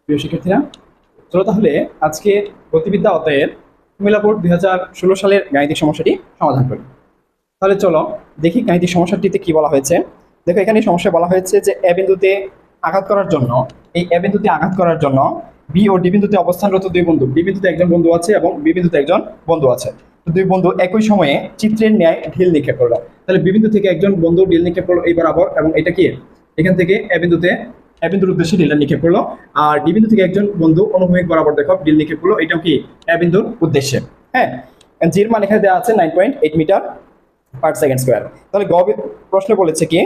প্রিয় শিক্ষার্থীরা, চলো তাহলে আজকে গতিবিদ্যা অধ্যায়ের কুমিল্লা বোর্ড 2016 সালের গাণিতিক সমস্যাটি সমাধান করি। তাহলে চলো দেখি গাণিতিক সমস্যাটিতে কি বলা হয়েছে। দেখো, এখানে সমস্যায় বলা হয়েছে যে এ বিন্দুতে আঘাত করার জন্য, এই এ বিন্দুতে আঘাত করার জন্য বি ও ডি বিন্দুতে অবস্থানরত দুই বন্ধু, বি বিন্দুতে একজন বন্ধু আছে এবং বি বিন্দুতে একজন বন্ধু আছে। তো দুই বন্ধু একই সময়ে চিত্রের ন্যায় ঢিল নিক্ষেপ করলো। তাহলে বি বিন্দু থেকে একজন বন্ধু ঢিল নিক্ষেপ করলো এই বরাবর, এবং এটা কি এখান থেকে এ বিন্দুর উদ্দেশ্যে ঢিলটা নিক্ষেপ করলো। আর ডি বিন্দু থেকে একজন বন্ধু অনুভূমিক বরাবর দেখো ঢিল নিক্ষেপ করলো, এটাও কি এ বিন্দুর উদ্দেশ্যে। হ্যাঁ, জির মান এখানে দেওয়া আছে 9.8 মিটার পার সেকেন্ড স্কোয়ার। তাহলে প্রশ্ন বলেছে কি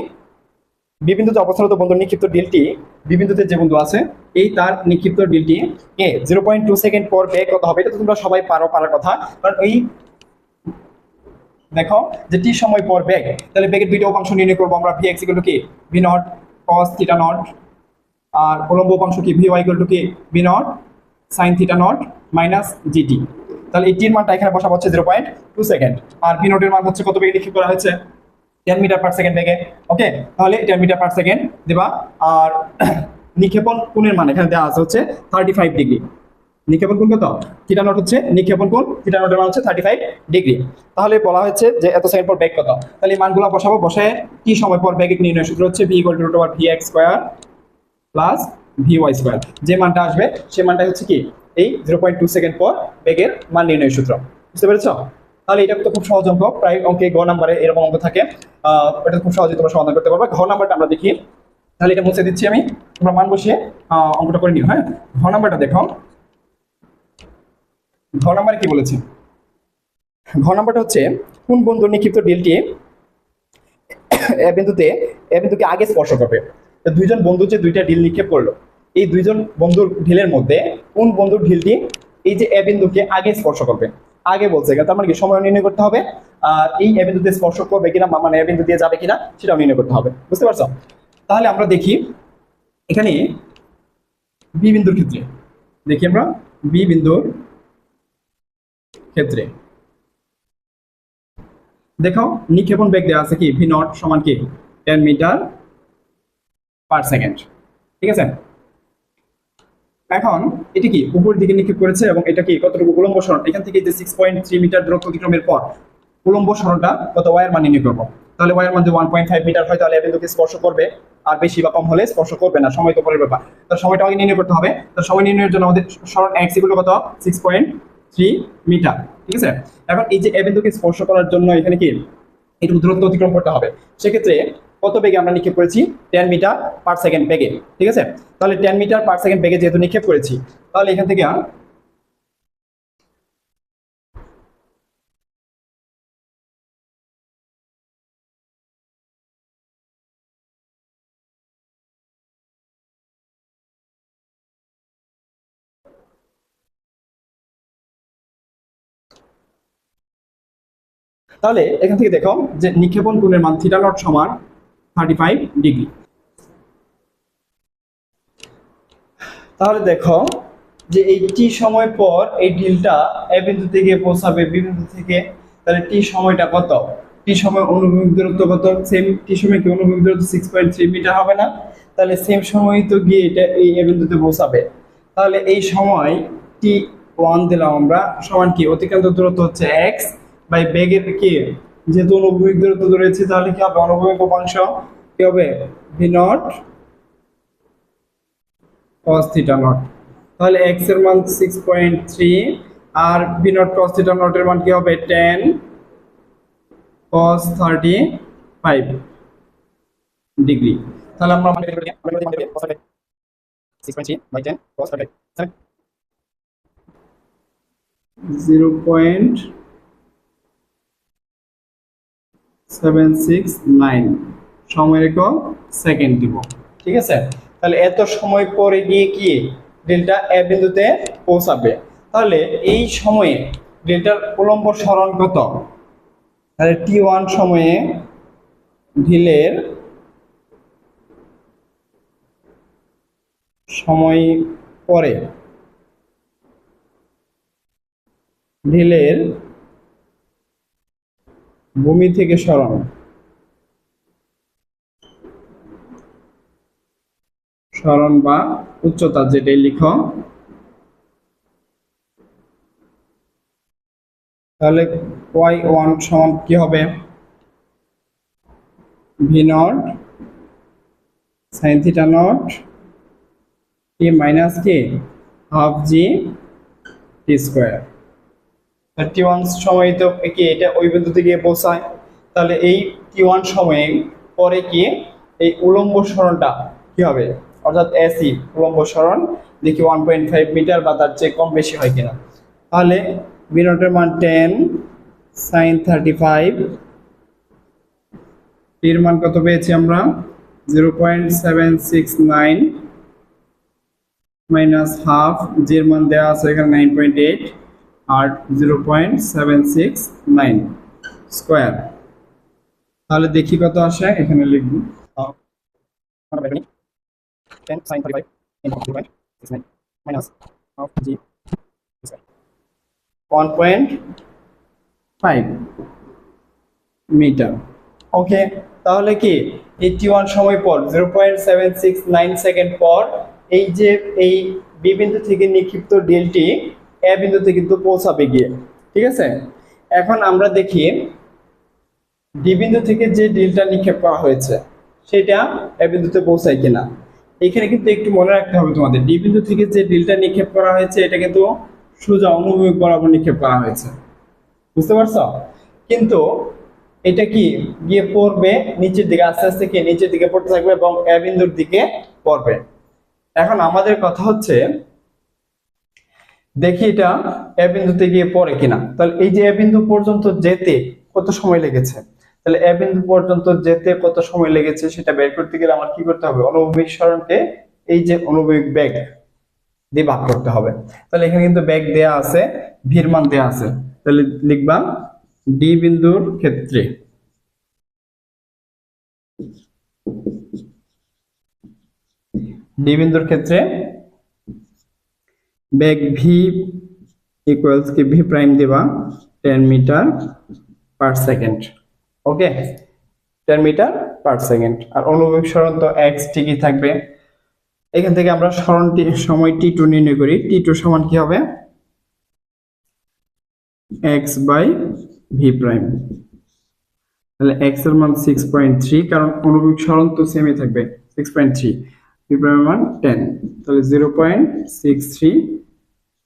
বি বিন্দুতে অবস্থানরত বন্ধুর নিক্ষিপ্ত ডিলটি, বি বিন্দুতে যে বন্ধু আছে এই তার নিক্ষিপ্ত ডিলটি 0.2 সেকেন্ড পর বেগ কত হবে। এটা তো তোমরা সবাই পারার কথা, কারণ এই দেখো যে টি সময় পর বেগ, তাহলে বেগের দুইটা উপাংশ নির্ণয় করবো আমরা। ভি এক্স ইকুয়াল টু কি V naught cos theta naught, আর উলম্ব উপাংশ কি ভি ওয়াই ইকুয়াল টু কি V naught sine theta naught minus g t. তাহলে এই টির মানটা এখানে বসাবো হচ্ছে 0.2 সেকেন্ড, আর ভি নটের মান হচ্ছে কত বেগে নিক্ষেপ করা হয়েছে 10 মিটার পার সেকেন্ড বেগে। ওকে, তাহলে 10 মিটার পার সেকেন্ড দেবা। আর নিক্ষেপণ কোণের মান এখানে দেওয়া আছে হচ্ছে 35 ডিগ্রি। নিক্ষেপণ কোণ কত? থিটা নট হচ্ছে নিক্ষেপণ কোণ, থিটা নটের মান হচ্ছে 35 ডিগ্রি। তাহলে বলা হয়েছে যে এত সেকেন্ড পর বেগ কত, তাহলে এই মানগুলো বসাবো। বসে টি সময় পর বেগের নির্ণয় সূত্র হচ্ছে V equal to root over V X square plus V Y square. যে মানটা আসবে সেই মানটা হচ্ছে কি এই 0.2 সেকেন্ড পর বেগের মান নির্ণয় সূত্র। বুঝতে পেরেছো? তাহলে এটা তো খুব সহজ অঙ্ক, প্রায় অঙ্কে গ নাম্বারে এরকম অঙ্ক থাকে। এটা খুব সহজে তোমরা সমাধান করতে পারবে। ঘ নাম্বারটা আমরা দেখি, তাহলে এটা মুছে দিচ্ছি আমি, তোমরা মান বসিয়ে অঙ্কটা করে নিও। হ্যাঁ, ঘ নাম্বারটা দেখো। ঘ নাম্বারে কি বলেছে? ঘ নাম্বারটা হচ্ছে কোন বন্ধুর নিক্ষিপ্ত ডিলটি এ বিন্দুকে আগে স্পর্শ করবে। দুইজন বন্ধু যে দুইটা ঢিল নিক্ষেপ করলো, এই দুইজন বন্ধুর ঢিলের মধ্যে কোন বন্ধুর ঢিলটি এই যে এ বিন্দুকে আগে স্পর্শ করবে। আগে বলছে, তার মানে কি সময় নির্ণয় করতে হবে, আর এই এ বিন্দুতে স্পর্শ করবে কিনা, মানে এ বিন্দু দিয়ে যাবে কিনা সেটাও নির্ণয় করতে হবে। বুঝতে পারছো? তাহলে আমরা দেখি এখানে বি বিন্দুর ক্ষেত্রে, দেখি আমরা বি বিন্দুর ক্ষেত্রে দেখো নিক্ষেপণ বেগ দেওয়া আছে কি ভি নট সমান কি 10 মিটার পার সেকেন্ড। ঠিক আছে, এখন এটা কি উপরের দিকে নিক্ষেপ করেছে, এবং এটা কি কতটুকু উলম্ব সরণ, এখান থেকে যে 6.3 মিটার দূরত্ব অতিক্রমের পর উলম্ব সরণটা কত ওয়াইয়ের মান নির্ণয় করবো। তাহলে ওয়াইয়ের মান যদি 1.5 মিটার হয় তাহলে বিন্দুকে স্পর্শ করবে, আর বেশি বা কম হলে স্পর্শ করবে না, সময় তো পরের ব্যাপার। তার সময়টা আগে নির্ণয় করতে হবে। তার সময় নির্ণয়ের জন্য আমাদের সরণ এক্স ইকুয়াল কত 6.3 মিটার। ঠিক আছে, এখন এই যে এ বিন্দুকে স্পর্শ করার জন্য এখানে কি একটু দূরত্ব অতিক্রম করতে হবে। সেক্ষেত্রে কত বেগে আমরা নিক্ষেপ করেছি 10 মিটার পার সেকেন্ড বেগে। ঠিক আছে, তাহলে 10 মিটার পার সেকেন্ড বেগে যেহেতু নিক্ষেপ করেছি, তাহলে এখান থেকে তাহলে এখান থেকে দেখো যে নিক্ষেপণ কোণের মান থিটা নট সমান 35 ডিগ্রি। তাহলে দেখো যে এই টি সময় পর এই ঢিলটা এ বিন্দু থেকে পৌঁছাবে বি বিন্দু থেকে, তাহলে টি সময়টা কত, টি সময় অনুভূমিক দূরত্ব কত, সেম টি সময় কি অনুভূমিক দূরত্ব 6.3 মিটার হবে না? তাহলে সেম সময় তো গিয়ে এটা এই এ বিন্দুতে পৌঁছাবে। তাহলে এই সময় টি 1 দিলাম আমরা, সমান কি অতিক্রান্ত দূরত্ব হচ্ছে এক্স বাই বেগের কি, যেহেতু অনুভূমিক দূরত্ব ধরেছি তাহলে কি হবে অনুভূমিক উপাংশ কি হবে V naught cos theta not. তাহলে x এর মান 6.3 আর v not cos theta not এর মান কি হবে 10 cos 35 ডিগ্রি। তাহলে আমরা মানে 6.3 বাই 10 cos 35 0.769 সময় একক সেকেন্ড দিব। ঠিক আছে, তাহলে এত সময় পরে গিয়ে কি ডেল্টা এ বিন্দুতে পৌঁছাবে। তাহলে এই সময়ে ডেল্টার উলম্ব সরণ কত, তাহলে টি1 সময়ে ঢিলের সময় পরে ঢিলের ভূমি থেকে সরণ সরণ বা উচ্চতা যেটাই লিখো, তাহলে y1 সমান কি হবে, V naught sine theta not T minus কি হাফ জি টি স্কোয়ার। 31 সময় তো কি এটা ওই বিন্দুতে গিয়ে পৌঁছায়, তাহলে এই t1 সময়ে পরে কি এই উলম্ব সরণটা কি হবে, অর্থাৎ এসি উলম্ব সরণ দেখি 1.5 মিটার বা তার চেয়ে কম বেশি হয় কিনা। তাহলে বি নটের মান 10 সাইন 35, টির মান কত পেয়েছি আমরা 0.769 মাইনাস হাফ, জির মান দেওয়া আছে এখানে 9.8 আর 0.769 স্কোয়ার। তাহলে দেখি কত আসে, এখানে লিখব 10 sin 35 into 0.69 minus half g square 1.5 মিটার। ওকে, তাহলে কি 81 সময় পর 0.769 সেকেন্ড পর এই যে এই বি বিন্দু থেকে নিক্ষিপ্ত ডেলটি এ বিন্দুতে কিন্তু পৌঁছাবে গিয়ে, ঠিক আছে। এখন আমরা দেখি ডি বিন্দু থেকে যে ডেলটা নিক্ষেপ করা হয়েছে সেটা এ বিন্দুতে পৌঁছায় কিনা। এখানে কিন্তু একটু মনে রাখতে হবে তোমাদের, ডি বিন্দু থেকে যে ডেলটা নিক্ষেপ করা হয়েছে এটা কিন্তু সোজা অনুভূমিক বরাবর নিক্ষেপ করা হয়েছে, বুঝতে পারছো। কিন্তু এটা কি গিয়ে পড়বে নিচের দিকে, আস্তে আস্তে কি নিচের দিকে পড়তে থাকবে এবং এ বিন্দুর দিকে পড়বে। এখন আমাদের কথা হচ্ছে দেখি এটা এ বিন্দুতে গিয়ে পড়ে কিনা। তাহলে এই যে এ বিন্দু পর্যন্ত যেতে কত সময় লেগেছে, তাহলে এ বিন্দু পর্যন্ত যেতে কত সময় লেগেছে সেটা বের করতে গেলে আমার কি করতে হবে, অনুভূমিক সরণকে এই যে অনুভূমিক বেগ দিয়ে ভাগ করতে হবে। তাহলে এখানে কিন্তু বেগ দেয়া আছে, ভির মান দেয়া আছে, তাহলে লিখবা ডি বিন্দুর ক্ষেত্রে বেগ ভি ইকুয়ালস কি ভি প্রাইম দেবা 10 মিটার পার সেকেন্ড। ওকে, 10 মিটার পার সেকেন্ড। আর অনুভূমিক সরণ তো এক্স ঠিকই থাকবে। এখান থেকে আমরা সরণটি সময় টি টু নির্ণয় করি, টি টু সমান কি হবে এক্স বাই ভি প্রাইম। তাহলে এক্স এর মান 6.3, কারণ অনুভূমিক সরণ তো সেমই থাকবে 6.3, ভি প্রাইমের মান 10, তাহলে 0.63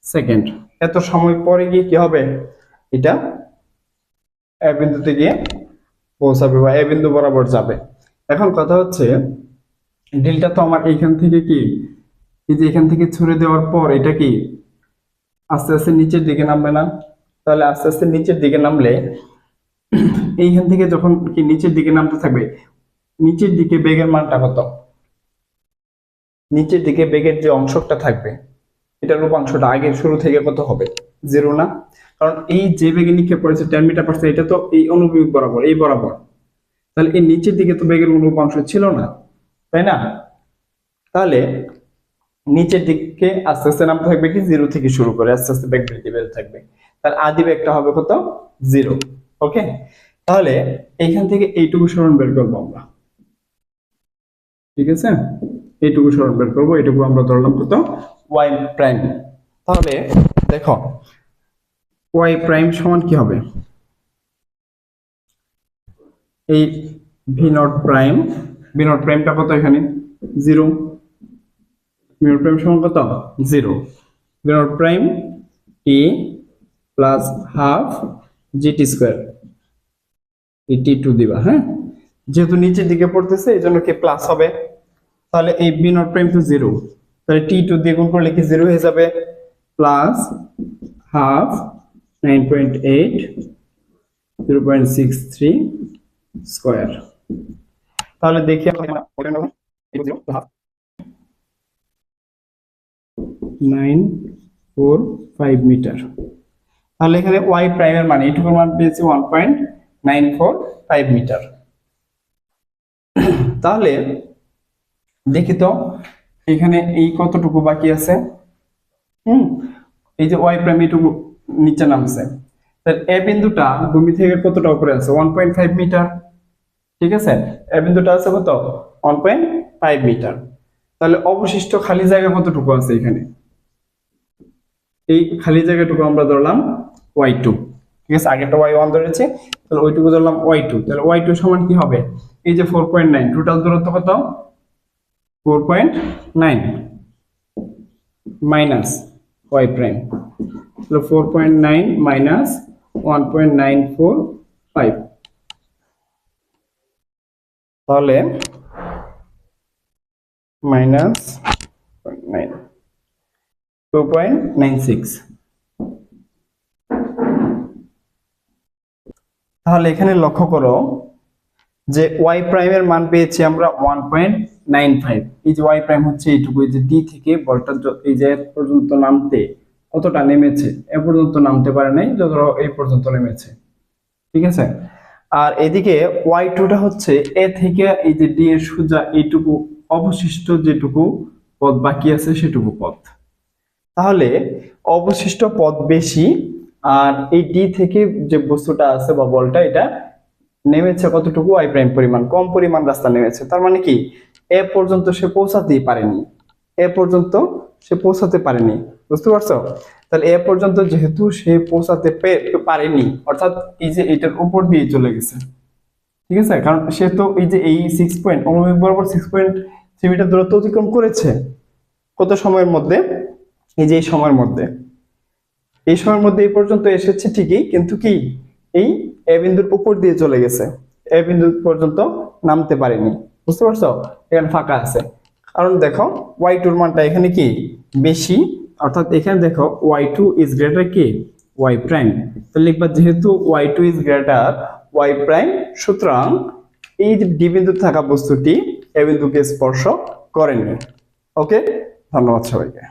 সেকেন্ড। এত সময় পরে গিয়ে কি হবে, এটা এ বিন্দুতে গিয়ে পৌঁছাবে বা এ বিন্দু বরাবর যাবে। এখন কথা হচ্ছে ডেল্টা তো আমার এইখান থেকে কি এই যে এখান থেকে ছুড়ে দেওয়ার পর এটা কি আস্তে আস্তে নিচের দিকে নামবে না। তাহলে আস্তে আস্তে নিচের দিকে নামলে এইখান থেকে যখন কি নিচের দিকে নামতে থাকবে, নিচের দিকে বেগের মানটা কত, নিচের দিকে বেগের যে অংশটা থাকবে এটার রূপাংশটা আগের শুরু থেকে কত হবে, 0 না। কারণ এই যে বেগে নিক্ষেপ করেছে 10 মিটার পার সেকেন্ড, এটা তো এই অনুভূমিক বরাবর, এই বরাবর। তাহলে এই নিচের দিকে তো বেগের কোনো রূপাংশ ছিল না, তাই না। তাহলে নিচের দিকে আস্তে আস্তে নামতে থাকবে কি 0 থেকে শুরু করে আস্তে আস্তে বেগ বৃদ্ধি পেতে থাকবে। তার আদি বেগটা হবে কত, 0। ওকে, তাহলে এইখান থেকে এইটুকু সরণ বের করবো আমরা, ঠিক আছে। এইটুকু সরণ বের করবো, এইটুকু আমরা ধরলাম কত, ওয়াই প্রাইম। তাহলে দেখো ওয়াই প্রাইম সমান কি হবে, এই V naught prime, V naught প্রাইমটা কত এখানে 0, ভি নট প্রাইম সমান কত 0, V naught prime T plus half g t square, এই টি টু দিবা, হ্যাঁ, যেহেতু নিচের দিকে পড়তেছে এই জন্য কি প্লাস হবে। তাহলে এই বি নট প্রাইম তো 0, তাহলে টি টু দিয়ে গুণ করলে কি 0 হয়ে যাবে, প্লাস হাফ 9.8 0.63 স্কয়ার। তাহলে দেখি আমরা 945 মিটার। তাহলে এখানে ওয়াই প্রাইমের মান এইটুকুর মান পেয়েছি 1.945 মিটার। তাহলে দেখি তো এখানে এই কতটুকু বাকি আছে, এই যে ওয়াই প্রাইম এইটুকু নিচে নামছে, তাহলে এ বিন্দুটা ভূমি থেকে কতটা উপরে আছে 1.5 মিটার, ঠিক আছে। এ বিন্দুটা আছে কত 1.5 মিটার। তাহলে অবশিষ্ট খালি জায়গা কতটুকু আছে এখানে? এই খালি জায়গাটুকু আমরা ধরলাম y2, ঠিক আছে, আগেরটা y1 ধরেছে, তাহলে ওইটুকু ধরলাম y2। তাহলে y2 সমান কি হবে? এই যে 4.9, টোটাল দূরত্ব কত? 4.9 মাইনাস y প্রাইম, তাহলে 4.9 মাইনাস 1.945, তাহলে মাইনাস 2.96। তাহলে এখানে লক্ষ্য করো যে y প্রাইমের মান পেয়েছি আমরা 1.95। এই যে y প্রাইম হচ্ছে এইটুকু, এই যে d থেকে বলটা এই যে পর্যন্ত নামতে কতটা নেমেছে, এ পর্যন্ত নামতে পারে নাই, ধরো এই পর্যন্ত নেমেছে, ঠিক আছে। আর এদিকে y2টা হচ্ছে এ থেকে এই যে d এর সোজা এইটুকু অবশিষ্ট যেটুকু পথ বাকি আছে সেটুকু পথ। তাহলে অবশিষ্ট পথ বেশি, আর এই d থেকে যে বস্তুটা আছে বা বলটা, এটা নেমেছে কতটুকু? y প্রাইম পরিমাণ, কম পরিমাণ রাস্তা নেমেছে। তার মানে কি এ পর্যন্ত সে পৌঁছাতেই পারেনি, এ পর্যন্ত সে পৌঁছাতে পারেনি, বুঝতে পারছো? তাহলে এ পর্যন্ত যেহেতু সে পৌঁছাতে পারেনি, অর্থাৎ এই যে এটার উপর দিয়ে চলে গেছে, ঠিক আছে, কারণ সে তো এই যে এই 6 পয়েন্ট অনুভূমিক বরাবর 6.3 মিটার দূরত্ব অতিক্রম করেছে কত সময়ের মধ্যে? এই যে এই সময়ের মধ্যে, এই সময়ের মধ্যে এই পর্যন্ত এসেছে ঠিকই, কিন্তু কি এই এ বিন্দুর উপর দিয়ে চলে গেছে, এ বিন্দু পর্যন্ত নামতে পারেনি, বুঝতে পারছো? এখানে ফাঁকা আছে, কারণ দেখো y2 এর মানটা এখানে কি বেশি, অর্থাৎ এখানে দেখো y2 ইজ গ্রেটার কি y প্রাইম। তো লিখবা যেহেতু y2 is greater y prime, সুতরাং এই যে ডি বিন্দুতে থাকা বস্তুটি এ বিন্দুকে স্পর্শ করেনি। ওকে, ধন্যবাদ সবাইকে।